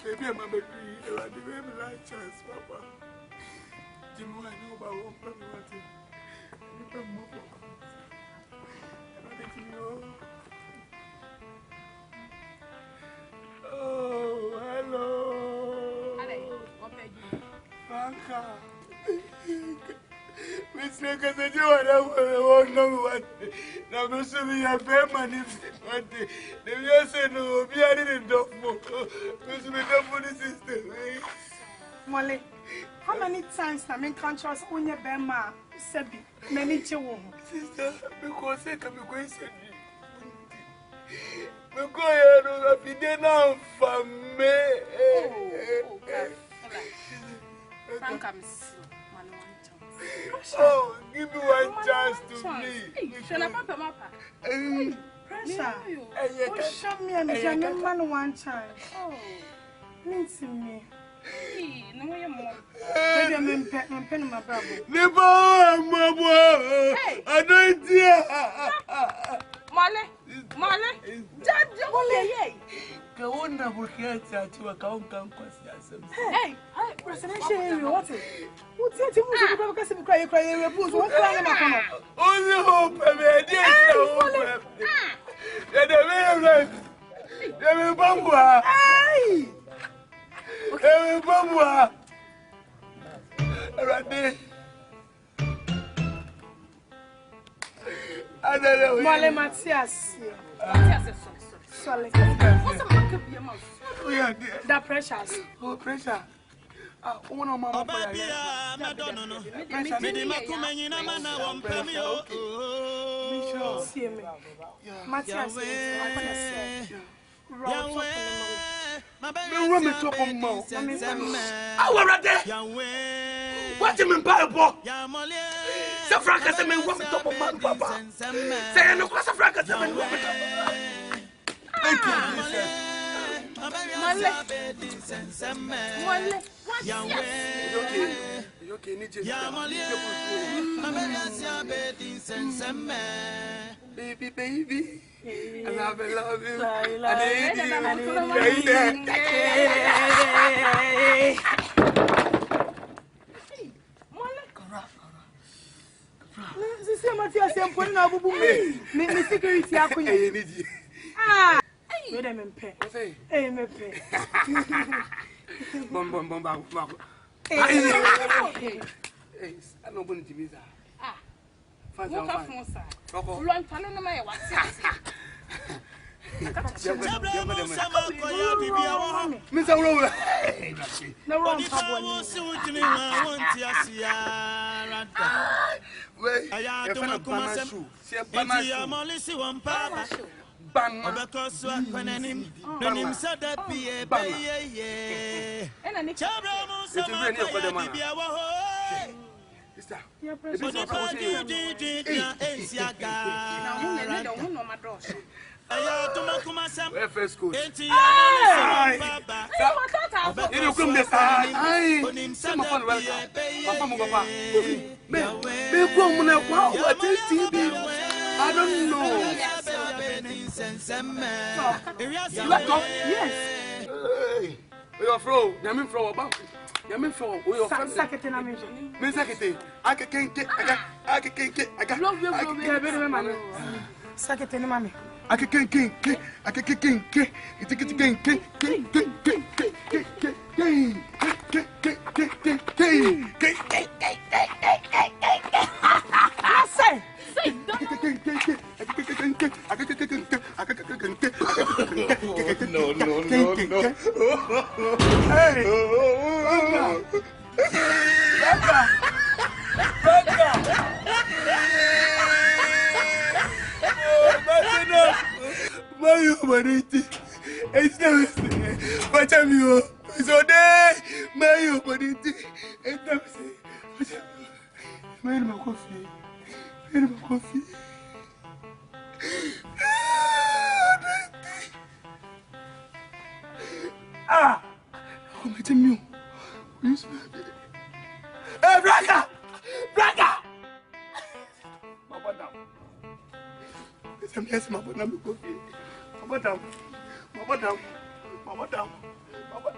Maybe I'm a baby, and I didn't like chance, Papa. Jim, I know about one person. Oh, hello. Franca. Miss Naka said you are one number one. Now, go see me a fair man if one day. They will say no, we are in dog more. Miss me dog for the sister. Molly, how many times I mean conscious on your bema, Sebi, many children? Sister, because I can be going to see. Because I be there now for me. Frank, oh, give me one chance to me. Pressure. Show me and man one chance. Oh, means me. No more. Maybe I'm pen my brother. Never, I don't hear. Male, Judge, go on, I will hear that you are going to hey, President, what? What's it? You must be crying, what crying about? Only hope, I Male Matthias. Sorry. That precious. Oh, pressure. One of my Matthias. What do you mean by a book? So Frank has a man walking top of man, Papa. Say, no, cross a Frank has a man walking top. Thank you, Jesus. Baby. I love you. I Matthias, I'm putting out me security. Ah, wait a minute. Hey, me pay. Bom. Hey, I'm not going to be there. Fine. Run, follow my what's Miss Aurora. No wrong, First school. You come this side. Some of them Papa. I don't know. Yes. Your flow. Yamin flow about. Yamin flow. We are Sakete na mejo. Me sakete. I can't get. Sakete na mami. I can't My humanity. It's never. Watch out, you. so there, my body, and I'm saying, where my coffee? Where my coffee? Ah, oh my God, please, hey, Braga, Braga, Mama, yes, Mama, coffee, Mama, Mama, Mama, Mama.